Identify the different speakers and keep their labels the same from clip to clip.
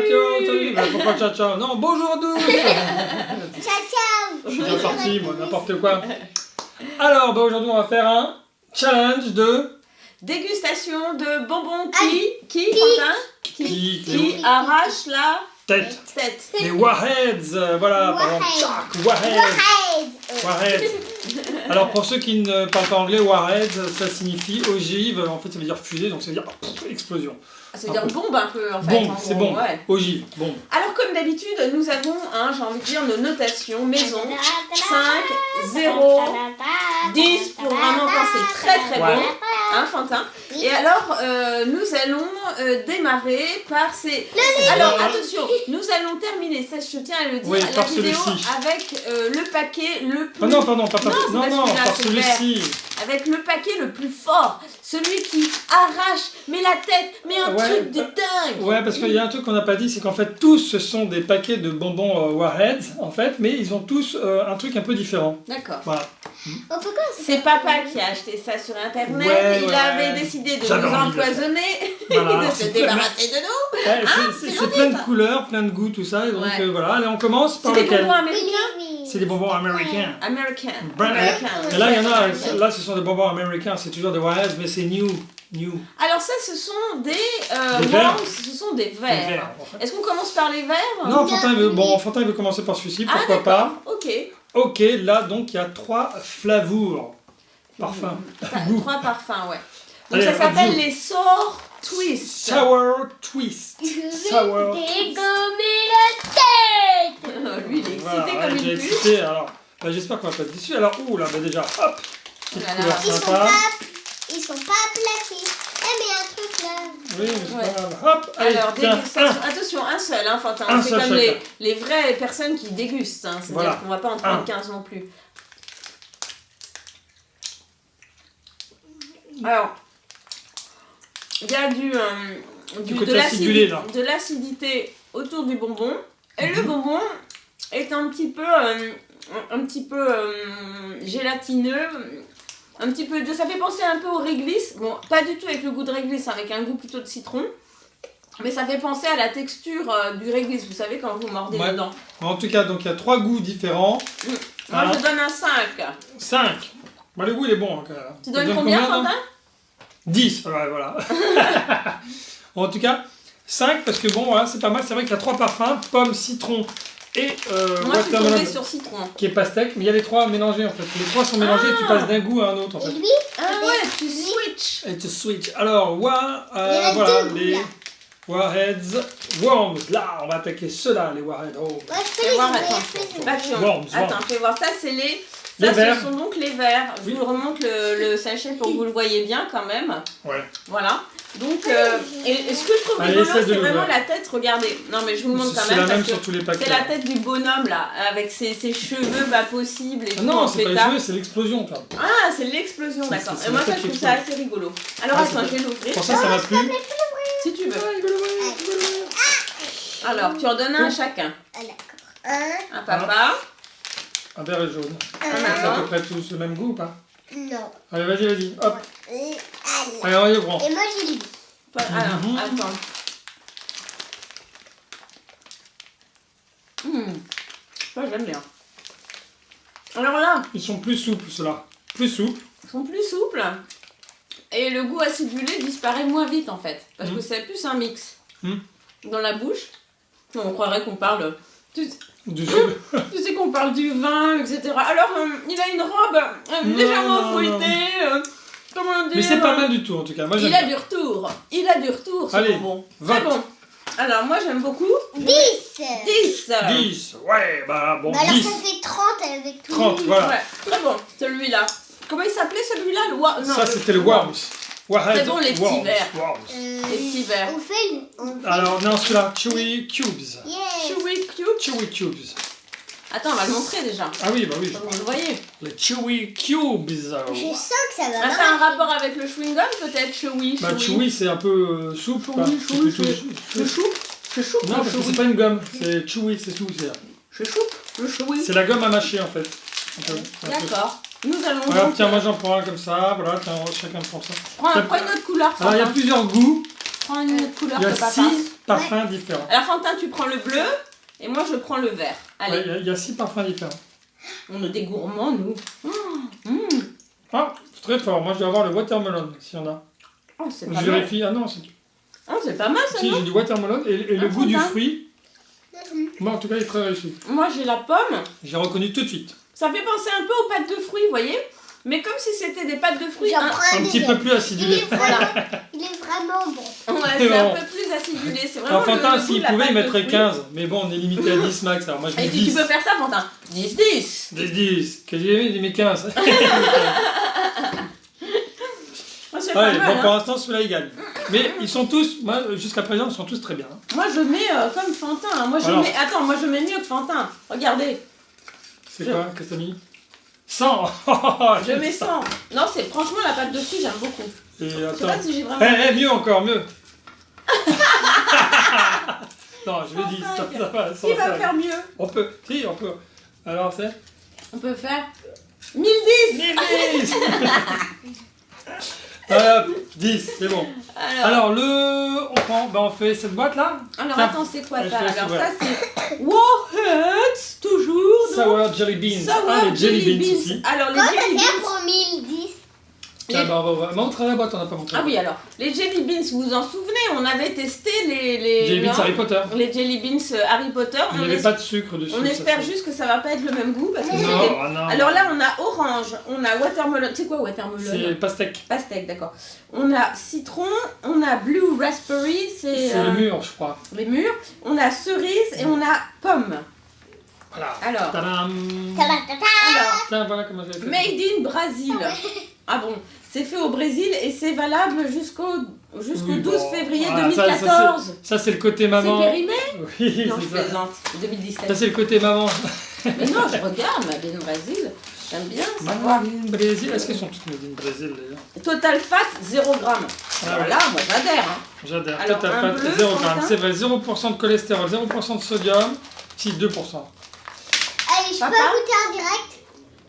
Speaker 1: ciao, salut. Bah, pourquoi ciao, ciao? Non, bonjour à tous.
Speaker 2: Ciao, ciao.
Speaker 1: Je suis bien parti, moi, n'importe quoi. Alors, bah, aujourd'hui, on va faire un challenge de...
Speaker 3: Dégustation de bonbons qui Quentin qui arrache la
Speaker 1: tête.
Speaker 3: tête.
Speaker 1: Les Warheads, voilà, par exemple, Chuck Warhead. Warhead. Alors, pour ceux qui ne parlent pas anglais, Warheads, ça signifie ogive, en fait, ça veut dire fusée, donc ça veut dire explosion.
Speaker 3: Ça veut dire bombe un peu en fait.
Speaker 1: Bombe, c'est bon.
Speaker 3: Ouais.
Speaker 1: Ogive, bombe.
Speaker 3: Alors comme d'habitude, nous avons, j'ai envie de dire, nos notations maison. 5, 0, 10 pour vraiment quand c'est très très bon. Hein, Fantin? Et alors, nous allons démarrer par ces... Alors, attention, nous allons terminer, ça je tiens à le dire,
Speaker 1: Oui,
Speaker 3: la
Speaker 1: par
Speaker 3: vidéo
Speaker 1: celui-ci.
Speaker 3: avec le paquet le plus...
Speaker 1: Oh non, pardon, pas
Speaker 3: Non,
Speaker 1: non,
Speaker 3: c'est pas
Speaker 1: par
Speaker 3: celui-là, c'est
Speaker 1: celui-ci.
Speaker 3: Avec le paquet le plus fort, celui qui arrache, mais la tête, mais un truc de dingue.
Speaker 1: Ouais, parce qu'il y a un truc qu'on n'a pas dit, c'est qu'en fait, tous, ce sont des paquets de bonbons Warheads, en fait, mais ils ont tous un truc un peu différent.
Speaker 3: D'accord.
Speaker 1: Voilà.
Speaker 3: C'est papa qui a acheté ça sur internet,
Speaker 1: Ouais,
Speaker 3: il
Speaker 1: ouais,
Speaker 3: avait
Speaker 1: ouais.
Speaker 3: décidé de
Speaker 1: J'avais
Speaker 3: nous
Speaker 1: envie de le
Speaker 3: empoisonner,
Speaker 1: Voilà.
Speaker 3: de se débarrasser de nous.
Speaker 1: Ouais,
Speaker 3: c'est
Speaker 1: c'est
Speaker 3: gentil,
Speaker 1: plein de
Speaker 3: ça.
Speaker 1: couleurs, plein de goûts, tout ça, et donc
Speaker 3: Ouais.
Speaker 1: voilà, allez, on commence par
Speaker 3: C'est des
Speaker 1: lequel?
Speaker 3: bonbons américains.
Speaker 1: C'est des bonbons américains.
Speaker 3: American.
Speaker 1: Et là, il y en a, là, ce sont des bonbons américains, c'est toujours des Warheads, mais c'est new.
Speaker 3: Alors ça, ce sont des
Speaker 1: verres.
Speaker 3: worms, ce sont des
Speaker 1: Des
Speaker 3: verres.
Speaker 1: verres, en fait.
Speaker 3: Est-ce qu'on commence par les verres?
Speaker 1: Non, Fantin, Fantin, il veut commencer par celui-ci,
Speaker 3: Ah,
Speaker 1: pourquoi pas?
Speaker 3: Ok.
Speaker 1: Ok, là, donc, il y a 3 flavours. Parfums. Goût.
Speaker 3: 3 parfums, ouais. Donc
Speaker 1: Allez,
Speaker 3: ça s'appelle
Speaker 1: goût.
Speaker 3: les Sour Twist.
Speaker 1: Sour Twist. Sour.
Speaker 2: Dégommer la tête.
Speaker 3: Lui, il est excité
Speaker 1: Voilà,
Speaker 3: comme
Speaker 1: ouais, j'ai
Speaker 3: une puce.
Speaker 1: excité, alors, bah, j'espère qu'on va pas être déçus. Alors, ouh là, bah déjà, hop, petite
Speaker 3: Voilà.
Speaker 1: couleur sympa.
Speaker 2: Ils sont pas plaqués. Eh mais un truc là.
Speaker 1: Oui, mais c'est
Speaker 3: Ouais.
Speaker 1: pas grave. Hop, allez,
Speaker 3: Alors,
Speaker 1: tiens,
Speaker 3: dégustation. Attention, un seul, hein, Fantin.
Speaker 1: Un
Speaker 3: C'est
Speaker 1: seul
Speaker 3: comme les,
Speaker 1: chacun.
Speaker 3: les vraies personnes qui dégustent. Hein. C'est-à-dire
Speaker 1: Voilà.
Speaker 3: qu'on va pas en prendre 15 non plus. Alors, il y a
Speaker 1: côté acidulé, là.
Speaker 3: de l'acidité autour du bonbon. Et le bonbon est un petit peu gélatineux. Un petit peu, ça fait penser un peu au réglisse. Bon, pas du tout avec le goût de réglisse, avec un goût plutôt de citron. Mais ça fait penser à la texture du réglisse, vous savez, quand vous mordez
Speaker 1: Ouais.
Speaker 3: dedans.
Speaker 1: En tout cas, donc il y a 3 goûts différents.
Speaker 3: Moi, je donne un 5.
Speaker 1: 5. Bah, le goût, il est bon. Hein,
Speaker 3: Tu donnes combien, Fantin?
Speaker 1: 10. Ouais, voilà. Bon, en tout cas, 5 parce que bon, voilà, c'est pas mal. C'est vrai qu'il y a 3 parfums, pomme, citron et
Speaker 3: Moi, je suis
Speaker 1: watermelon,
Speaker 3: tombée sur citron.
Speaker 1: qui est pastèque. Mais il y a les 3 mélangés en fait. Les 3 sont mélangés et tu passes d'un goût à un autre en
Speaker 2: Et
Speaker 1: fait.
Speaker 2: lui,
Speaker 3: Ah ouais, tu switch.
Speaker 1: Et tu switch. Alors,
Speaker 2: Il y en a
Speaker 1: voilà,
Speaker 2: deux goûts,
Speaker 1: les
Speaker 2: là.
Speaker 1: Warheads Worms. Là, on va attaquer ceux-là, les Warheads. Oh.
Speaker 2: moi je peux
Speaker 3: Fais
Speaker 2: les
Speaker 3: voir,
Speaker 2: ouvrir,
Speaker 3: attends.
Speaker 2: je peux les ouvrir.
Speaker 3: Attends,
Speaker 1: Worms.
Speaker 3: attends, fais voir. Ça, c'est les
Speaker 1: Les verres.
Speaker 3: Ce sont donc les verres. Je
Speaker 1: Oui.
Speaker 3: vous remonte le sachet pour que vous le voyez bien quand même.
Speaker 1: Ouais.
Speaker 3: Voilà. Donc, et ce que je trouve
Speaker 1: Allez,
Speaker 3: rigolo,
Speaker 1: essaie de
Speaker 3: c'est
Speaker 1: l'ouvrir.
Speaker 3: vraiment la tête. Regardez. Non, mais je vous le montre quand
Speaker 1: C'est
Speaker 3: même.
Speaker 1: la même
Speaker 3: parce
Speaker 1: sur
Speaker 3: que
Speaker 1: tous les paquets.
Speaker 3: c'est la tête du bonhomme là, avec ses cheveux pas possibles et tout
Speaker 1: Non,
Speaker 3: en
Speaker 1: c'est pas les
Speaker 3: pétard.
Speaker 1: cheveux, c'est l'explosion. Toi.
Speaker 3: Ah, c'est l'explosion,
Speaker 1: C'est-
Speaker 3: d'accord.
Speaker 1: c'est
Speaker 3: Et moi,
Speaker 1: la
Speaker 3: ça,
Speaker 1: tête
Speaker 3: je trouve
Speaker 1: qui
Speaker 3: ça
Speaker 1: explose.
Speaker 3: assez rigolo. Alors,
Speaker 1: Ah,
Speaker 3: attends,
Speaker 1: c'est
Speaker 3: je vais l'ouvrir.
Speaker 1: Pour ça, ça m'a plu.
Speaker 3: Si tu veux. Alors, tu en donnes un à chacun.
Speaker 2: Ah, d'accord.
Speaker 3: Un papa.
Speaker 1: Un vert et jaune.
Speaker 3: Un
Speaker 1: C'est à
Speaker 3: maman.
Speaker 1: peu près tous le même goût ou pas?
Speaker 2: Non.
Speaker 1: Allez, vas-y. Hop.
Speaker 2: Allez.
Speaker 1: Allez, on y prend.
Speaker 2: Et moi j'ai lui.
Speaker 3: Alors,
Speaker 1: Mhm.
Speaker 3: attends. Moi, j'aime bien. Alors là,
Speaker 1: Ils sont plus souples, ceux-là. Plus souples.
Speaker 3: ils sont plus souples. Et le goût acidulé disparaît moins vite en fait. Parce que c'est plus un mix. Dans la bouche. On croirait qu'on parle. Tu sais qu'on parle du vin, etc. Alors, il a une robe légèrement
Speaker 1: non,
Speaker 3: fouettée. Comment dire
Speaker 1: Mais c'est pas mal du tout, en tout cas. Moi, j'aime
Speaker 3: Il a
Speaker 1: bien.
Speaker 3: du retour. Il a du retour, ce
Speaker 1: Allez,
Speaker 3: bonbon.
Speaker 1: vote.
Speaker 3: C'est bon. Alors, moi, j'aime beaucoup.
Speaker 2: 10.
Speaker 3: 10.
Speaker 1: 10. Ouais, bah bon,
Speaker 2: Bah alors
Speaker 1: 10.
Speaker 2: ça fait 30 avec tout.
Speaker 1: 30, voilà.
Speaker 3: Ouais, très bon, celui-là. Comment il s'appelait celui-là non,
Speaker 1: Ça, c'était le Worms. Warhead
Speaker 3: C'est bon, les petits
Speaker 1: Worms.
Speaker 3: verres.
Speaker 1: Worms.
Speaker 3: Les petits verres.
Speaker 2: On fait
Speaker 1: Alors, non, celui-là, Chewy Cubes.
Speaker 2: Yeah.
Speaker 3: Chewy Cube.
Speaker 1: Chewy Cubes.
Speaker 3: Attends, on va le montrer déjà.
Speaker 1: Ah oui, bah oui.
Speaker 3: Comme vous le voyez.
Speaker 1: Les Chewy Cubes.
Speaker 2: Je sens que ça va
Speaker 3: Ah, c'est un rapport avec le chewing-gum peut-être, Chewy.
Speaker 1: Bah, Chewy, c'est un peu souple. quoi.
Speaker 3: Chewy,
Speaker 1: C'est
Speaker 3: chewy,
Speaker 1: plutôt-
Speaker 3: Le chou. Le chou.
Speaker 1: Non, parce que c'est pas une gomme. C'est Chewy, c'est tout.
Speaker 3: Je choupe. Le chewy.
Speaker 1: C'est la gomme à mâcher, en fait. Un peu.
Speaker 3: D'accord. Nous allons
Speaker 1: Voilà,
Speaker 3: donc
Speaker 1: tiens, moi j'en prends un comme ça. Voilà, tiens, chacun prend ça.
Speaker 3: prends une autre couleur.
Speaker 1: Alors, il y a
Speaker 3: Fantin.
Speaker 1: plusieurs goûts.
Speaker 3: prends une autre couleur
Speaker 1: Il y a
Speaker 3: que papa.
Speaker 1: 6 parfums différents.
Speaker 3: Alors Fantin, tu prends le bleu et moi je prends le vert. Allez,
Speaker 1: Ouais, il y a 6 parfums différents.
Speaker 3: on est des gourmands nous.
Speaker 1: Ah, c'est très fort. Moi, je dois avoir le watermelon, s'il y en a.
Speaker 3: Oh, c'est
Speaker 1: Je
Speaker 3: pas mal.
Speaker 1: vérifie. Ah non, c'est...
Speaker 3: Oh, c'est pas mal ça,
Speaker 1: Si,
Speaker 3: non?
Speaker 1: j'ai du watermelon et le
Speaker 3: Ah,
Speaker 1: goût du
Speaker 3: Fantin.
Speaker 1: fruit. Moi, en tout cas, il est très réussi.
Speaker 3: Moi j'ai la pomme.
Speaker 1: J'ai reconnu tout de suite.
Speaker 3: Ça fait penser un peu aux pâtes de fruits, vous voyez? Mais comme si c'était des pâtes de fruits.
Speaker 2: J'en
Speaker 3: hein.
Speaker 2: prends
Speaker 1: Un petit peu plus
Speaker 2: Il
Speaker 1: acidulé.
Speaker 2: est vraiment bon.
Speaker 3: Ouais,
Speaker 1: C'est
Speaker 3: c'est un
Speaker 1: bon.
Speaker 3: peu plus acidulé. C'est vraiment
Speaker 1: Alors, Fantin,
Speaker 3: le goût
Speaker 1: s'il
Speaker 3: de la
Speaker 1: pouvait,
Speaker 3: pâte
Speaker 1: il
Speaker 3: de
Speaker 1: mettrait
Speaker 3: fruits.
Speaker 1: 15. Mais bon, on est limité à 10 max. Alors, moi, je mets
Speaker 3: Et tu
Speaker 1: 10.
Speaker 3: peux faire ça, Fantin. 10.
Speaker 1: 10. Que j'ai mis 15.
Speaker 3: Oh, c'est pas
Speaker 1: Allez,
Speaker 3: mal,
Speaker 1: bon, pour
Speaker 3: hein.
Speaker 1: l'instant, celui-là, il gagne. Mais ils sont tous, moi, jusqu'à présent, ils sont tous très bien.
Speaker 3: Moi je mets comme Fantin. Hein. Moi je
Speaker 1: Alors.
Speaker 3: mets. Attends, moi je mets mieux que Fantin. Regardez.
Speaker 1: C'est
Speaker 3: Je-
Speaker 1: quoi, qu'est-ce que t'as mis 100.
Speaker 3: Je mets 100. Non, c'est franchement la pâte de fruits, j'aime beaucoup.
Speaker 1: Et
Speaker 3: Je sais
Speaker 1: attends.
Speaker 3: pas si j'ai vraiment.
Speaker 1: Mieux encore, mieux. Non, je vais 10.
Speaker 3: 105.
Speaker 1: Ça va,
Speaker 3: Qui va
Speaker 1: 105.
Speaker 3: faire mieux?
Speaker 1: On peut, si, on peut. Alors, c'est
Speaker 3: On peut faire 1010.
Speaker 1: 1010. Voilà, 10, c'est bon. Alors, on prend, on fait cette boîte-là.
Speaker 3: Alors
Speaker 1: Tiens.
Speaker 3: attends, c'est quoi
Speaker 1: Je
Speaker 3: ça?
Speaker 1: te laisse
Speaker 3: Alors
Speaker 1: ouvrir.
Speaker 3: ça c'est Warheads, toujours.
Speaker 1: Sour Jelly Beans.
Speaker 3: Sour
Speaker 1: Les Jelly Beans ici.
Speaker 3: Alors les
Speaker 2: Comment
Speaker 3: Jelly
Speaker 2: t'as fait
Speaker 3: Beans.
Speaker 2: pour 1010?
Speaker 1: Tiens, on va montrer la boîte, on n'a pas montré.
Speaker 3: Ah oui, alors les Jelly Beans, vous vous en souvenez? On avait testé
Speaker 1: Jelly Beans
Speaker 3: non,
Speaker 1: Harry Potter.
Speaker 3: les Jelly Beans Harry Potter.
Speaker 1: Il n'y
Speaker 3: On,
Speaker 1: avait pas de sucre dessus.
Speaker 3: on
Speaker 1: ça,
Speaker 3: espère
Speaker 1: c'est-
Speaker 3: juste que ça va pas être le même goût parce que c'était.
Speaker 1: Non, ah non.
Speaker 3: Alors là, on a orange, on a watermelon. C'est quoi watermelon?
Speaker 1: C'est pastèque.
Speaker 3: Pastèque, d'accord. On a citron, on a blue raspberry, c'est
Speaker 1: C'est le mur, je crois.
Speaker 3: les mûres. On a cerise et on a pomme.
Speaker 1: Voilà.
Speaker 3: Alors,
Speaker 1: Tadam.
Speaker 3: alors
Speaker 1: Tiens, voilà comment j'ai fait.
Speaker 3: made in Brazil. Ah bon, c'est fait au Brésil et c'est valable jusqu'au
Speaker 1: Oui,
Speaker 3: 12
Speaker 1: bon.
Speaker 3: février
Speaker 1: Voilà,
Speaker 3: 2014.
Speaker 1: Ça, c'est le côté
Speaker 3: C'est
Speaker 1: maman.
Speaker 3: périmé?
Speaker 1: Oui,
Speaker 3: Non, je
Speaker 1: c'est ça.
Speaker 3: plaisante.
Speaker 1: Ça,
Speaker 3: 2017.
Speaker 1: c'est le côté maman.
Speaker 3: Mais non, je regarde Made in Brésil. J'aime bien ça.
Speaker 1: Maman in Brésil. Est-ce qu'elles sont toutes made in Brésil d'ailleurs?
Speaker 3: Total fat 0 g.
Speaker 1: Ah
Speaker 3: Alors
Speaker 1: ouais.
Speaker 3: là, moi j'adhère. Hein.
Speaker 1: J'adhère.
Speaker 3: Alors,
Speaker 1: Total
Speaker 3: un
Speaker 1: fat,
Speaker 3: bleu,
Speaker 1: 0 g.
Speaker 3: Quentin
Speaker 1: C'est vrai, 0% de cholestérol, 0% de sodium. Si, 2%.
Speaker 2: Allez, je peux
Speaker 3: Papa
Speaker 2: goûter en direct?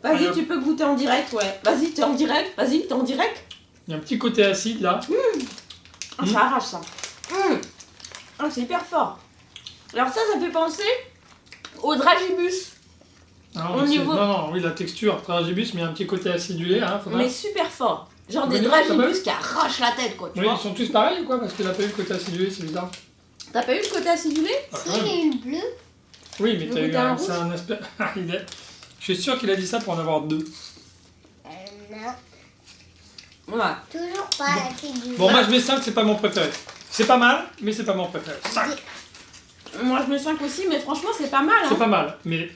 Speaker 3: Vas-y,
Speaker 1: Alors.
Speaker 3: tu peux goûter en direct, ouais. Vas-y, t'es en direct. Vas-y, t'es en direct.
Speaker 1: Il y a un petit côté acide là.
Speaker 3: Ah, ça arrache ça. Ah, c'est hyper fort. Alors ça fait penser au dragibus.
Speaker 1: Ah,
Speaker 3: Au
Speaker 1: mais
Speaker 3: niveau-
Speaker 1: non, non, oui, la texture, dragibus, mais il y a un petit côté acidulé. Hein, faudra...
Speaker 3: Mais super fort. Genre
Speaker 1: Vous
Speaker 3: des
Speaker 1: connaissez, quand
Speaker 3: dragibus
Speaker 1: même
Speaker 3: qui arrachent la tête, quoi. Tu
Speaker 1: Oui,
Speaker 3: vois.
Speaker 1: ils sont tous pareils ou quoi? Parce qu'il n'a pas eu le côté acidulé, c'est bizarre.
Speaker 3: T'as pas eu le côté acidulé?
Speaker 1: Ah,
Speaker 2: Si,
Speaker 1: quand même.
Speaker 2: j'ai eu le bleu.
Speaker 1: Oui, mais
Speaker 3: Vous
Speaker 1: t'as eu
Speaker 3: goûtez un
Speaker 1: un,
Speaker 3: rouge
Speaker 1: c'est un aspect. Je suis sûr qu'il a dit ça pour en avoir 2.
Speaker 2: Non,
Speaker 3: Voilà.
Speaker 2: toujours pas la figure.
Speaker 1: Bon, moi je mets 5, c'est pas mon préféré. C'est pas mal, mais c'est pas mon préféré. 5,
Speaker 3: Moi je mets 5 aussi, mais franchement c'est pas mal. Hein.
Speaker 1: c'est pas mal, mais.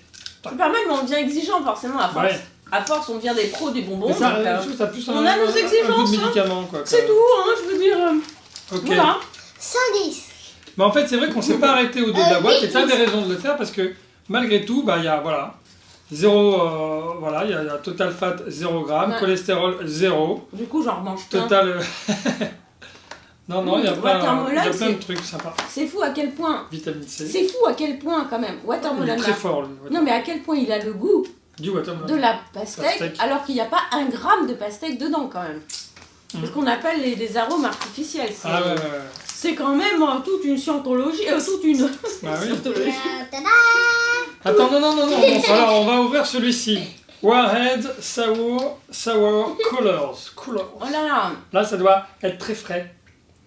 Speaker 3: C'est pas mal, mais on devient exigeant forcément à force.
Speaker 1: Ouais.
Speaker 3: À force, on devient des pros des bonbons.
Speaker 1: Mais ça,
Speaker 3: donc,
Speaker 1: je trouve que ça a plus
Speaker 3: on a nos
Speaker 1: un goût
Speaker 3: exigences,
Speaker 1: de
Speaker 3: hein.
Speaker 1: médicament, quoi.
Speaker 3: c'est tout, hein, je veux dire.
Speaker 1: Ok.
Speaker 3: Voilà.
Speaker 2: 110.
Speaker 1: Mais en fait, c'est vrai qu'on s'est pas arrêté au dos de la boîte,
Speaker 2: oui,
Speaker 1: et tu avais raison de le faire parce que malgré tout, bah, il y a, voilà, 0, voilà, il y a total fat 0 g,
Speaker 3: Ouais.
Speaker 1: cholestérol 0,
Speaker 3: Du coup, j'en remange plein.
Speaker 1: total. Non, non, il y a
Speaker 3: Watermelon,
Speaker 1: plein de
Speaker 3: c'est-
Speaker 1: trucs sympas.
Speaker 3: C'est fou à quel point.
Speaker 1: Vitamine C.
Speaker 3: C'est fou à quel point quand même.
Speaker 1: Il
Speaker 3: Watermelon
Speaker 1: est
Speaker 3: là.
Speaker 1: très fort, lui.
Speaker 3: Non, mais à quel point il a le goût
Speaker 1: Du watermelon.
Speaker 3: de la pastèque,
Speaker 1: Pastèque.
Speaker 3: alors qu'il n'y a pas 1 gramme de pastèque dedans quand même. C'est ce qu'on appelle les arômes artificiels. C'est
Speaker 1: Ah ouais, ouais, ouais.
Speaker 3: c'est quand même toute une scientologie, toute une
Speaker 1: Bah oui.
Speaker 3: scientologie.
Speaker 2: Tada.
Speaker 1: Attends, non. Bon, alors, on va ouvrir celui-ci. Warhead Sour Colors.
Speaker 3: Oh là là,
Speaker 1: Là, ça doit être très frais.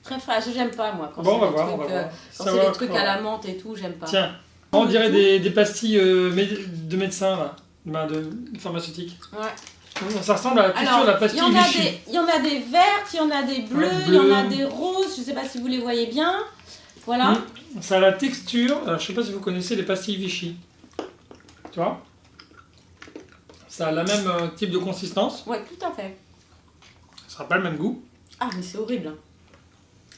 Speaker 3: très frais, j'aime pas moi quand
Speaker 1: Bon, on
Speaker 3: c'est
Speaker 1: va
Speaker 3: des
Speaker 1: voir, on
Speaker 3: trucs,
Speaker 1: va voir.
Speaker 3: quand c'est
Speaker 1: Sour
Speaker 3: des trucs à
Speaker 1: Colors.
Speaker 3: la menthe et tout, j'aime pas.
Speaker 1: Tiens, on dirait des pastilles de médecins, là, de pharmaceutiques.
Speaker 3: Ouais.
Speaker 1: Ça ressemble à la texture
Speaker 3: Alors,
Speaker 1: de la
Speaker 3: il y
Speaker 1: pastille
Speaker 3: en a
Speaker 1: Vichy.
Speaker 3: des, il y en a des vertes, il y en a des bleus,
Speaker 1: Ouais,
Speaker 3: il y en a
Speaker 1: bleu.
Speaker 3: des roses, je sais pas si vous les voyez bien. Voilà.
Speaker 1: Ça a la texture, alors, je sais pas si vous connaissez les pastilles Vichy. Tu vois? Ça a la même type de consistance,
Speaker 3: Ouais, tout à fait.
Speaker 1: ça n'a pas le même goût.
Speaker 3: Ah, mais c'est horrible. Hein.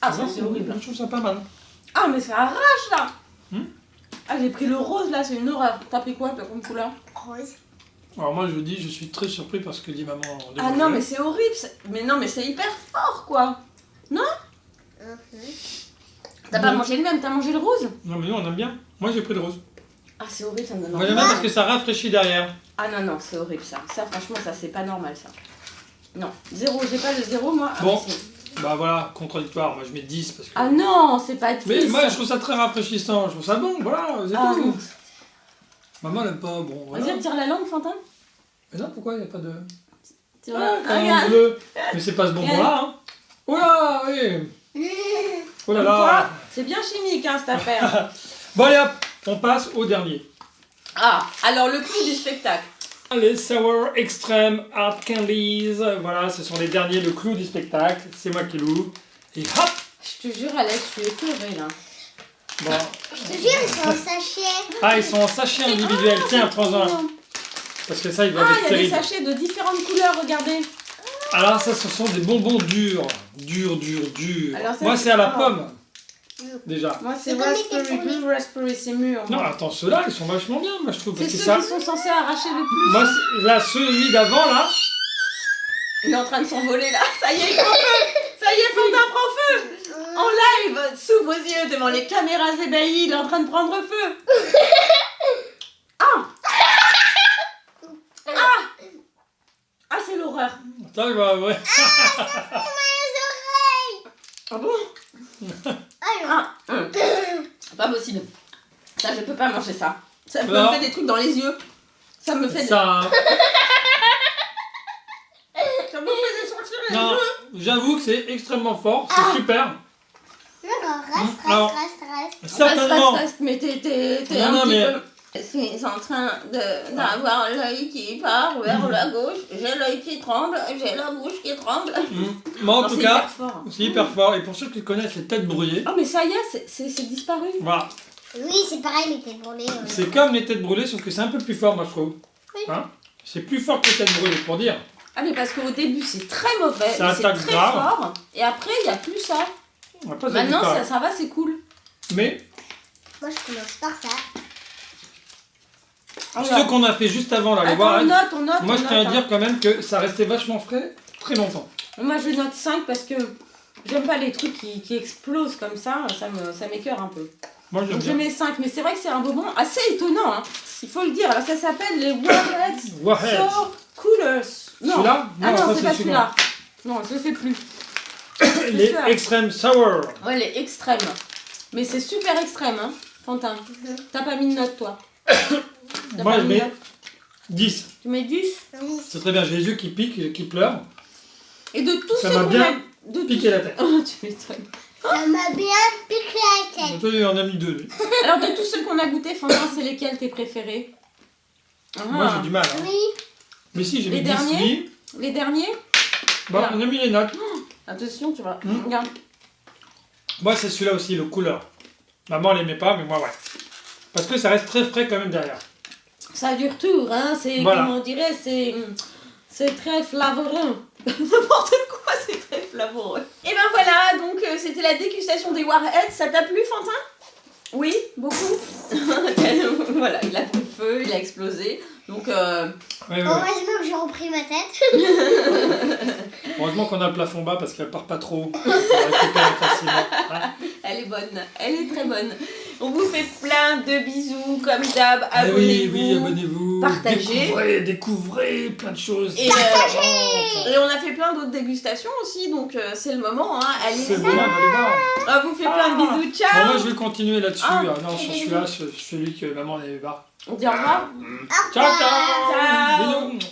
Speaker 3: Ah, ça c'est horrible.
Speaker 1: Je trouve ça pas mal.
Speaker 3: Ah, mais ça arrache là.
Speaker 1: Hmm.
Speaker 3: Ah, j'ai pris le rose là, c'est une horreur. T'as pris quoi toi comme couleur?
Speaker 2: Rose.
Speaker 1: Alors moi je vous dis, je suis très surpris par ce que dit maman. en
Speaker 3: Ah
Speaker 1: déjeuner.
Speaker 3: non, mais c'est horrible. Mais non, mais c'est hyper fort quoi.
Speaker 2: Mhm.
Speaker 3: T'as pas
Speaker 1: Bon.
Speaker 3: mangé le même, t'as mangé le rose?
Speaker 1: Non mais nous on aime bien. Moi j'ai pris le rose.
Speaker 3: Ah, c'est horrible, ça me donne
Speaker 1: Moi
Speaker 3: envie.
Speaker 1: j'aime bien parce que ça rafraîchit derrière.
Speaker 3: Ah non, non, c'est horrible ça. Ça, franchement, ça c'est pas normal ça. Non, 0, j'ai pas le 0 moi. Ah,
Speaker 1: Bon.
Speaker 3: mais si.
Speaker 1: Bah voilà, contradictoire. Moi je mets 10 parce que.
Speaker 3: Ah non, c'est pas 10.
Speaker 1: Mais moi je trouve ça très rafraîchissant. Je trouve ça bon, voilà, c'est
Speaker 3: Ah.
Speaker 1: tout. Maman elle aime pas, bon. Voilà.
Speaker 3: Vas-y, retire la langue, Fantin.
Speaker 1: Mais non, pourquoi il n'y a pas de.
Speaker 3: Tire
Speaker 1: Ah,
Speaker 3: la...
Speaker 1: un
Speaker 3: regarde.
Speaker 1: bleu. Mais c'est pas ce bonbon-là, hein. Oh là, oui. Oh là là.
Speaker 3: Quoi C'est bien chimique, hein, cette affaire.
Speaker 1: Bon allez hop, on passe au dernier.
Speaker 3: Ah, alors le clou du spectacle.
Speaker 1: Les Sour Extreme Hard Candies, voilà, ce sont les derniers, le clou du spectacle. C'est moi qui l'ouvre. Et hop.
Speaker 3: Je te jure, Alex, je suis écœurée, là.
Speaker 1: Bon.
Speaker 2: Je te jure, ils sont en sachet.
Speaker 1: Ah, ils sont en sachet individuel. Tiens, prends-en un. Parce que ça, ils doivent
Speaker 3: Ah,
Speaker 1: être
Speaker 3: il y a des
Speaker 1: terribles.
Speaker 3: sachets de différentes couleurs, regardez.
Speaker 1: Alors ça, ce sont des bonbons durs. Durs.
Speaker 3: Alors ça,
Speaker 1: Moi,
Speaker 3: c'est
Speaker 1: c'est à la
Speaker 3: quoi
Speaker 1: pomme. Déjà.
Speaker 3: Moi, c'est
Speaker 2: C'est comme les
Speaker 3: raspberry
Speaker 2: cafés.
Speaker 3: blue, raspberry, c'est mûr.
Speaker 1: Non, attends, ceux-là, ils sont vachement bien, moi, je trouve.
Speaker 3: C'est
Speaker 1: Parce que
Speaker 3: ceux
Speaker 1: ça...
Speaker 3: qui sont censés arracher le plus.
Speaker 1: Moi, là, celui d'avant, là...
Speaker 3: Il est en train de s'envoler, là. Ça y est, il prend feu. Ça y est, Fantin prend feu. En live, sous vos yeux, devant les caméras ébahies, il est en train de prendre feu. Ah. Ah, c'est l'horreur.
Speaker 1: Attends, ouais.
Speaker 3: Ah bon?
Speaker 2: Alors,
Speaker 3: Pas possible. Ça, je peux pas manger ça. Ça me
Speaker 1: Non.
Speaker 3: fait des trucs dans les yeux. Ça me fait
Speaker 1: Ça...
Speaker 3: Ça me fait des sortir les
Speaker 1: Non,
Speaker 3: yeux.
Speaker 1: j'avoue que c'est extrêmement fort, c'est super.
Speaker 2: alors,
Speaker 1: Alors,
Speaker 2: reste.
Speaker 1: Certainement.
Speaker 3: Reste, mais t'es
Speaker 1: Non,
Speaker 3: un
Speaker 1: non,
Speaker 3: petit
Speaker 1: mais-
Speaker 3: peu... Je suis en train d'avoir l'œil qui part vers la gauche, j'ai l'œil qui tremble, j'ai la bouche qui tremble.
Speaker 1: Moi, en
Speaker 3: Non,
Speaker 1: tout
Speaker 3: c'est
Speaker 1: cas,
Speaker 3: hyper fort.
Speaker 1: c'est hyper fort. Et pour ceux qui connaissent les têtes brûlées,
Speaker 3: Oh mais ça y est, c'est disparu.
Speaker 1: voilà.
Speaker 2: Oui, c'est pareil, il était brûlé.
Speaker 1: C'est comme les têtes brûlées, sauf que c'est un peu plus fort, moi, je trouve.
Speaker 2: Oui.
Speaker 1: Hein, c'est plus fort que les têtes brûlées, pour dire.
Speaker 3: Ah mais parce qu'au début c'est très mauvais,
Speaker 1: Ça
Speaker 3: c'est
Speaker 1: attaque
Speaker 3: très
Speaker 1: grave.
Speaker 3: fort, et après il n'y a plus ça.
Speaker 1: Après, ça
Speaker 3: Maintenant
Speaker 1: disparaît.
Speaker 3: ça va, c'est cool.
Speaker 1: Mais
Speaker 2: Moi, je commence par ça.
Speaker 1: ceux qu'on a fait juste avant, là, les
Speaker 3: Attends,
Speaker 1: voir,
Speaker 3: on note.
Speaker 1: moi, je tiens à
Speaker 3: hein.
Speaker 1: dire quand même que ça restait vachement frais très longtemps.
Speaker 3: Moi je note 5 parce que j'aime pas les trucs qui explosent comme ça m'écœure un peu.
Speaker 1: Moi, j'aime
Speaker 3: Donc je
Speaker 1: bien.
Speaker 3: mets 5, mais c'est vrai que c'est un bonbon assez étonnant, hein. Il faut le dire. Alors ça s'appelle les Warheads
Speaker 1: Warheads.
Speaker 3: So Coolers. Non.
Speaker 1: Celui-là
Speaker 3: Ah non,
Speaker 1: ça,
Speaker 3: c'est pas celui-là. Non, je le fais plus.
Speaker 1: Les
Speaker 3: celui-là.
Speaker 1: Extreme Sour.
Speaker 3: Ouais, les extrêmes. Mais c'est super extrême, hein, Fantin. T'as pas mis de note, toi. T'as
Speaker 1: Moi,
Speaker 3: pas
Speaker 1: je
Speaker 3: mis de
Speaker 1: mets
Speaker 3: note.
Speaker 1: 10.
Speaker 3: Tu mets 10.
Speaker 2: Oui.
Speaker 1: C'est très bien, j'ai les yeux qui piquent, qui pleurent.
Speaker 3: Et de tous
Speaker 1: Ça
Speaker 3: ceux
Speaker 1: m'a
Speaker 3: qu'on
Speaker 1: bien
Speaker 3: a... de
Speaker 1: Piquer la tête.
Speaker 3: Oh, tu m'étonnes.
Speaker 2: Ça m'a bien piqué la tête.
Speaker 1: Toi, il en a mis 2. lui.
Speaker 3: Alors, de tous ceux qu'on a goûté, Fantin, c'est lesquels tes préférés?
Speaker 1: Moi, j'ai du mal. Hein.
Speaker 2: Oui.
Speaker 1: Mais si, j'ai
Speaker 3: Les
Speaker 1: mis 10.
Speaker 3: derniers
Speaker 1: lui.
Speaker 3: Les derniers?
Speaker 1: Bon, on a mis les notes.
Speaker 3: Attention, tu vois.
Speaker 1: Hmm.
Speaker 3: Regarde.
Speaker 1: Moi, c'est celui-là aussi, le couleur. Maman, elle aimait pas, mais moi, ouais. Parce que ça reste très frais quand même derrière.
Speaker 3: Ça dure tout, hein. C'est,
Speaker 1: Voilà.
Speaker 3: comment on dirait, c'est très flavoreux. N'importe quoi, c'est très flavoreux. Et ben voilà, donc c'était la dégustation des Warheads. Ça t'a plu, Fantin? Oui, beaucoup. Voilà, il a pris le feu, il a explosé. Donc,
Speaker 1: Ouais, ouais, ouais.
Speaker 2: Heureusement que j'ai repris ma tête.
Speaker 1: Heureusement qu'on a le plafond bas parce qu'elle part pas trop. On récupère facilement. Hein.
Speaker 3: elle est bonne, elle est très bonne. On vous fait plein de bisous, comme d'hab.
Speaker 1: Ah
Speaker 3: Abonnez-vous.
Speaker 1: oui, abonnez-vous.
Speaker 3: Partagez.
Speaker 1: Découvrez plein de choses.
Speaker 3: Et, et on a fait plein d'autres dégustations aussi, donc c'est le moment, hein.
Speaker 1: C'est
Speaker 3: Allez-y.
Speaker 1: bon, allez voir.
Speaker 3: On vous fait plein de bisous. Ciao.
Speaker 1: Bon, moi, je vais continuer là-dessus.
Speaker 3: Ah.
Speaker 1: Non, sur celui-là, celui que maman n'aimait pas.
Speaker 3: On dit au revoir.
Speaker 1: Ciao, ciao.
Speaker 3: Ciao.
Speaker 1: Bisous.